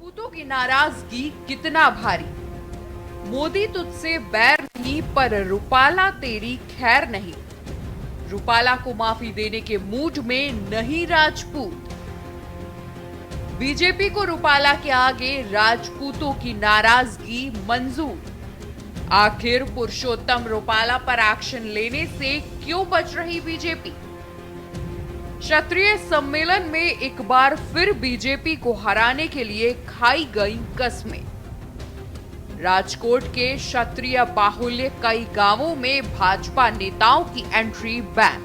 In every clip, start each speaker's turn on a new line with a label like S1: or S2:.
S1: राजपूतों की नाराजगी कितना भारी। मोदी तुझसे बैर नहीं पर रूपाला तेरी खैर नहीं। रूपाला को माफी देने के मूड में नहीं राजपूत। बीजेपी को रूपाला के आगे राजपूतों की नाराजगी मंजूर। आखिर पुरुषोत्तम रूपाला पर एक्शन लेने से क्यों बच रही बीजेपी। क्षत्रिय सम्मेलन में एक बार फिर बीजेपी को हराने के लिए खाई गई कस्में। राजकोट के क्षत्रिय बाहुल्य कई गांवों में भाजपा नेताओं की एंट्री बैन।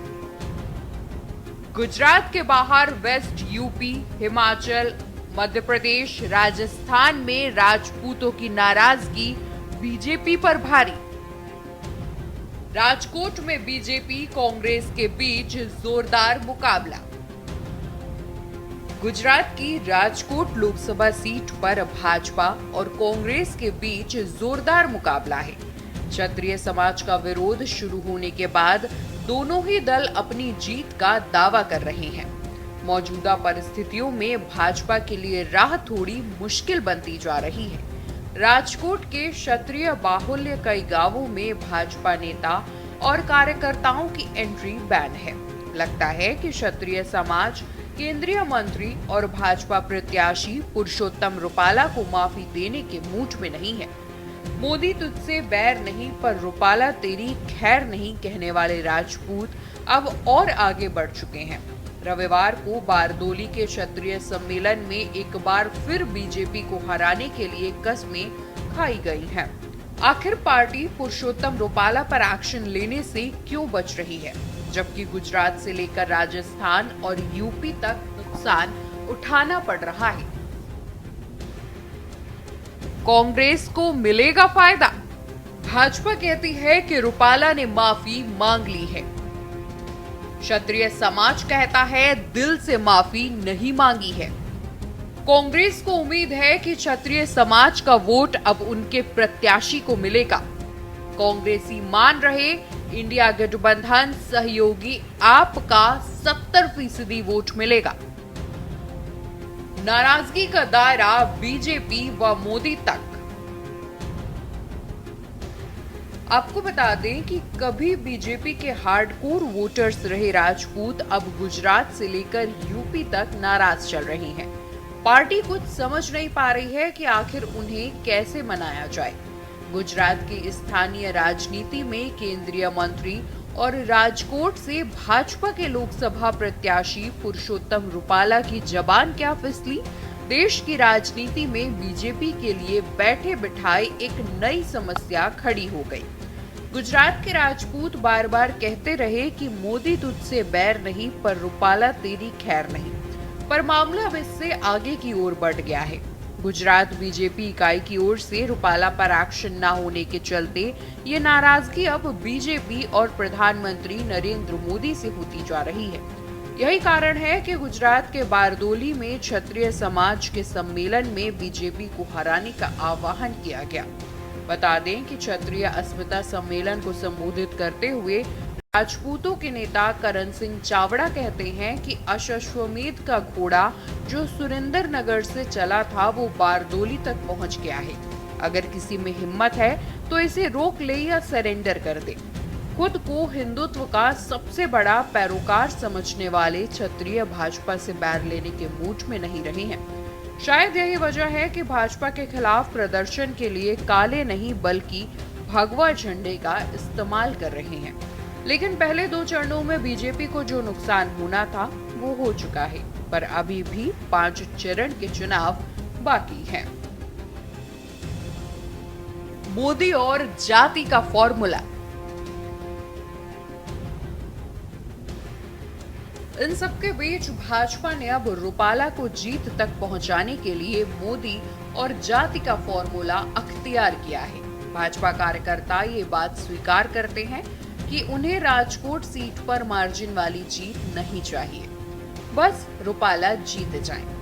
S1: गुजरात के बाहर वेस्ट यूपी, हिमाचल, मध्य प्रदेश, राजस्थान में राजपूतों की नाराजगी बीजेपी पर भारी। राजकोट में बीजेपी कांग्रेस के बीच जोरदार मुकाबला। गुजरात की राजकोट लोकसभा सीट पर भाजपा और कांग्रेस के बीच जोरदार मुकाबला है। क्षत्रिय समाज का विरोध शुरू होने के बाद दोनों ही दल अपनी जीत का दावा कर रहे हैं। मौजूदा परिस्थितियों में भाजपा के लिए राह थोड़ी मुश्किल बनती जा रही है। राजकोट के क्षत्रिय बाहुल्य कई गांवों में भाजपा नेता और कार्यकर्ताओं की एंट्री बैन है। लगता है कि क्षत्रिय समाज केंद्रीय मंत्री और भाजपा प्रत्याशी पुरुषोत्तम रूपाला को माफी देने के मूड में नहीं है। मोदी तुझसे बैर नहीं पर रूपाला तेरी खैर नहीं कहने वाले राजपूत अब और आगे बढ़ चुके हैं। रविवार को बारदोली के क्षत्रिय सम्मेलन में एक बार फिर बीजेपी को हराने के लिए कस्में खाई गई हैं। आखिर पार्टी पुरुषोत्तम रूपाला पर एक्शन लेने से क्यों बच रही है, जबकि गुजरात से लेकर राजस्थान और यूपी तक नुकसान उठाना पड़ रहा है। कांग्रेस को मिलेगा फायदा। भाजपा कहती है कि रूपाला ने माफी मांग ली है। क्षत्रिय समाज कहता है दिल से माफी नहीं मांगी है। कांग्रेस को उम्मीद है कि क्षत्रिय समाज का वोट अब उनके प्रत्याशी को मिलेगा। कांग्रेसी मान रहे इंडिया गठबंधन सहयोगी आप का 70% वोट मिलेगा। नाराजगी का दायरा बीजेपी व मोदी तक। आपको बता दें कि कभी बीजेपी के हार्डकोर वोटर्स रहे राजपूत अब गुजरात से लेकर यूपी तक नाराज चल रहे हैं। पार्टी कुछ समझ नहीं पा रही है कि आखिर उन्हें कैसे मनाया जाए। गुजरात की स्थानीय राजनीति में केंद्रीय मंत्री और राजकोट से भाजपा के लोकसभा प्रत्याशी पुरुषोत्तम रूपाला की जबान क्या फिसली। देश की राजनीति में बीजेपी के लिए बैठे बिठाए एक नई समस्या खड़ी हो गई। गुजरात के राजपूत बार बार कहते रहे कि मोदी तुझसे बैर नहीं पर रूपाला तेरी खैर नहीं, पर मामला अब इससे आगे की ओर बढ़ गया है। गुजरात बीजेपी इकाई की ओर से रूपाला पर एक्शन न होने के चलते ये नाराजगी अब बीजेपी और प्रधानमंत्री नरेंद्र मोदी से होती जा रही है। यही कारण है कि गुजरात के बारदोली में क्षत्रिय समाज के सम्मेलन में बीजेपी को हराने का आह्वान किया गया। बता दें कि क्षत्रिय अस्मिता सम्मेलन को संबोधित करते हुए राजपूतों के नेता करण सिंह चावड़ा कहते हैं कि अश्वमेध का घोड़ा जो सुरेंद्र नगर से चला था वो बारदोली तक पहुंच गया है। अगर किसी में हिम्मत है तो इसे रोक ले या सरेंडर कर दे। खुद को हिंदुत्व का सबसे बड़ा पैरोकार समझने वाले क्षत्रिय भाजपा से बैर लेने के मूड में नहीं रहे हैं। शायद यही वजह है कि भाजपा के खिलाफ प्रदर्शन के लिए काले नहीं बल्कि भगवा झंडे का इस्तेमाल कर रहे हैं। लेकिन पहले 2 चरणों में बीजेपी को जो नुकसान होना था वो हो चुका है, पर अभी भी 5 चरण के चुनाव बाकी हैं। मोदी और जाति का फॉर्मूला। इन सबके बीच भाजपा ने अब रूपाला को जीत तक पहुंचाने के लिए मोदी और जाति का फॉर्मूला अख्तियार किया है। भाजपा कार्यकर्ता ये बात स्वीकार करते हैं कि उन्हें राजकोट सीट पर मार्जिन वाली जीत नहीं चाहिए, बस रूपाला जीत जाए।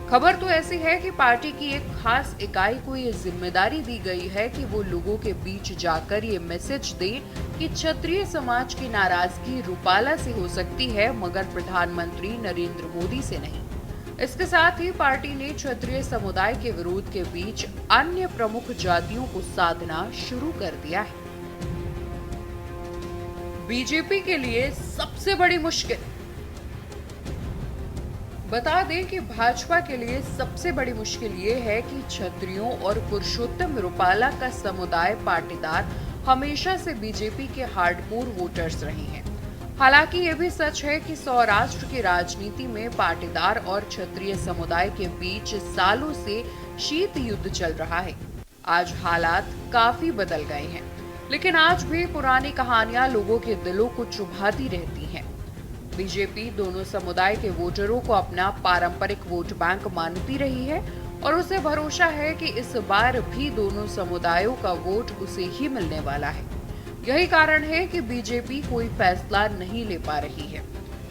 S1: खबर तो ऐसी है कि पार्टी की एक खास इकाई को ये जिम्मेदारी दी गई है कि वो लोगों के बीच जाकर ये मैसेज दे कि क्षत्रिय समाज की नाराजगी रूपाला से हो सकती है मगर प्रधानमंत्री नरेंद्र मोदी से नहीं। इसके साथ ही पार्टी ने क्षत्रिय समुदाय के विरोध के बीच अन्य प्रमुख जातियों को साधना शुरू कर दिया है। बीजेपी के लिए सबसे बड़ी मुश्किल। बता दें कि भाजपा के लिए सबसे बड़ी मुश्किल ये है कि क्षत्रियों और पुरुषोत्तम रूपाला का समुदाय पाटीदार हमेशा से बीजेपी के हार्डकोर वोटर्स रहे हैं। हालांकि ये भी सच है कि सौराष्ट्र की राजनीति में पाटीदार और क्षत्रिय समुदाय के बीच सालों से शीत युद्ध चल रहा है। आज हालात काफी बदल गए हैं, लेकिन आज भी पुरानी कहानियां लोगों के दिलों को चुभाती रहती हैं। बीजेपी दोनों समुदाय के वोटरों को अपना पारंपरिक वोट बैंक मानती रही है और उसे भरोसा है कि इस बार भी दोनों समुदायों का वोट उसे ही मिलने वाला है। यही कारण है कि बीजेपी कोई फैसला नहीं ले पा रही है।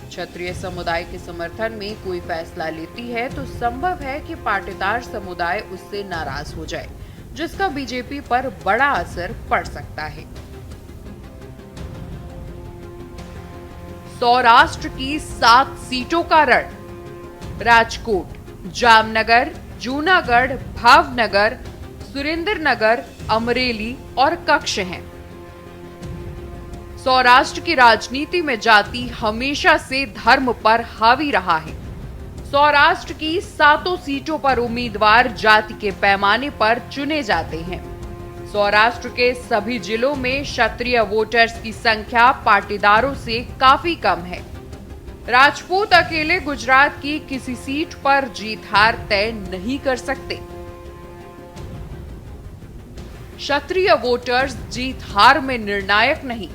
S1: क्षत्रिय समुदाय के समर्थन में कोई फैसला लेती है तो संभव है कि पाटीदार समुदाय उससे नाराज हो जाए, जिसका बीजेपी पर बड़ा असर पड़ सकता है। सौराष्ट्र की 7 सीटों का रण। राजकोट, जामनगर, जूनागढ़, भावनगर, सुरेंद्रनगर, अमरेली और कक्ष हैं। सौराष्ट्र की राजनीति में जाति हमेशा से धर्म पर हावी रहा है। सौराष्ट्र की 7 सीटों पर उम्मीदवार जाति के पैमाने पर चुने जाते हैं। सौराष्ट्र के सभी जिलों में क्षत्रिय वोटर्स की संख्या पाटीदारों से काफी कम है। राजपूत अकेले गुजरात की किसी सीट पर जीत हार तय नहीं कर सकते। क्षत्रिय वोटर्स जीत हार में निर्णायक नहीं।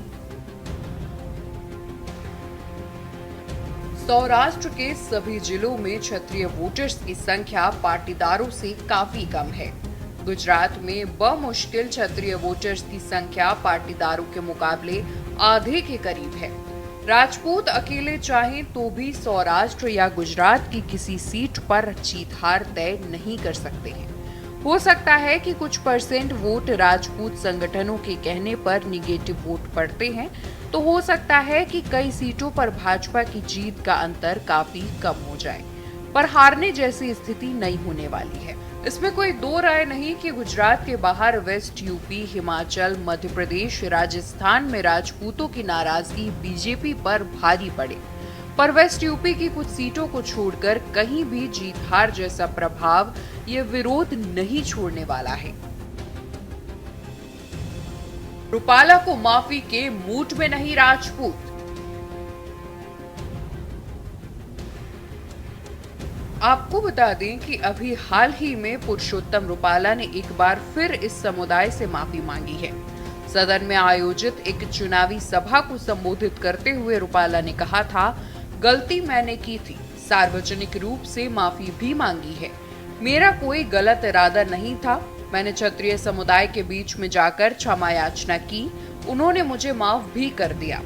S1: सौराष्ट्र के सभी जिलों में क्षत्रिय वोटर्स की संख्या पाटीदारों से काफी कम है। गुजरात में बमुश्किल क्षत्रिय वोटर्स की संख्या पाटीदारों के मुकाबले आधे के करीब है। राजपूत अकेले चाहें तो भी सौराष्ट्र या गुजरात की किसी सीट पर जीत हार तय नहीं कर सकते हैं। हो सकता है कि कुछ परसेंट वोट राजपूत संगठनों के कहने पर निगेटिव वोट पड़ते हैं, तो हो सकता है कि कई सीटों पर भाजपा की जीत का अंतर काफी कम हो जाए, पर हारने जैसी स्थिति नहीं होने वाली है। इसमें कोई दो राय नहीं कि गुजरात के बाहर वेस्ट यूपी, हिमाचल, मध्य प्रदेश, राजस्थान में राजपूतों की नाराजगी बीजेपी पर भारी पड़े, पर वेस्ट यूपी की कुछ सीटों को छोड़कर कहीं भी जीत हार जैसा प्रभाव ये विरोध नहीं छोड़ने वाला है। रूपाला को माफी के मूड में नहीं राजपूत। आपको बता दें कि अभी हाल ही में पुरुषोत्तम रूपाला ने एक बार फिर इस समुदाय से माफी मांगी है। सदन में आयोजित एक चुनावी सभा को संबोधित करते हुए रूपाला ने कहा था, गलती मैंने की थी, सार्वजनिक रूप से माफी भी मांगी है। मेरा कोई गलत इरादा नहीं था। मैंने क्षत्रिय समुदाय के बीच में जाकर क्षमा याचना की, उन्होंने मुझे माफ भी कर दिया।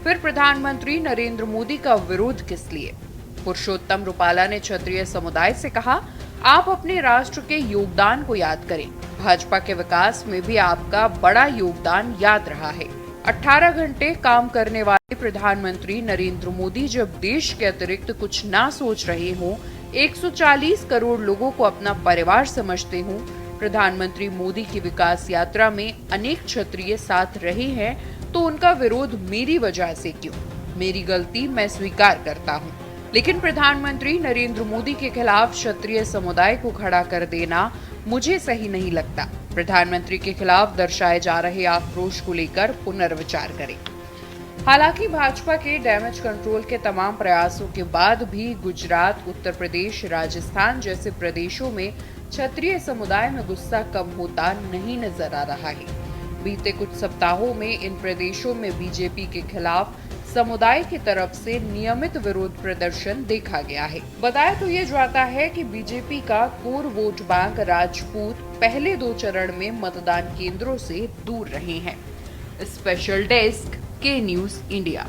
S1: फिर प्रधानमंत्री नरेंद्र मोदी का विरोध किस लिए? पुरुषोत्तम रूपाला ने क्षत्रिय समुदाय से कहा, आप अपने राष्ट्र के योगदान को याद करें। भाजपा के विकास में भी आपका बड़ा योगदान याद रहा है। 18 घंटे काम करने वाले प्रधानमंत्री नरेंद्र मोदी जब देश के अतिरिक्त कुछ ना सोच रहे हों, 140 करोड़ लोगों को अपना परिवार समझते हों, प्रधानमंत्री मोदी की विकास यात्रा में अनेक क्षत्रिय साथ रहे हैं, तो उनका विरोध मेरी वजह से क्यों? मेरी गलती मैं स्वीकार करता हूं, लेकिन प्रधानमंत्री नरेंद्र मोदी के खिलाफ क्षत्रिय समुदाय को खड़ा कर देना मुझे सही नहीं लगता। प्रधानमंत्री के खिलाफ दर्शाए जा रहे आक्रोश को लेकर पुनर्विचार करें। हालांकि भाजपा के डैमेज कंट्रोल के तमाम प्रयासों के बाद भी गुजरात, उत्तर प्रदेश, राजस्थान जैसे प्रदेशों में क्षत्रिय समुदाय में गुस्सा कम होता नहीं नजर आ रहा है। बीते कुछ सप्ताहों में इन प्रदेशों में बीजेपी के खिलाफ समुदाय की तरफ से नियमित विरोध प्रदर्शन देखा गया है। बताया तो ये जाता है कि बीजेपी का कोर वोट बैंक राजपूत पहले 2 चरण में मतदान केंद्रों से दूर रहे हैं। स्पेशल डेस्क के न्यूज इंडिया।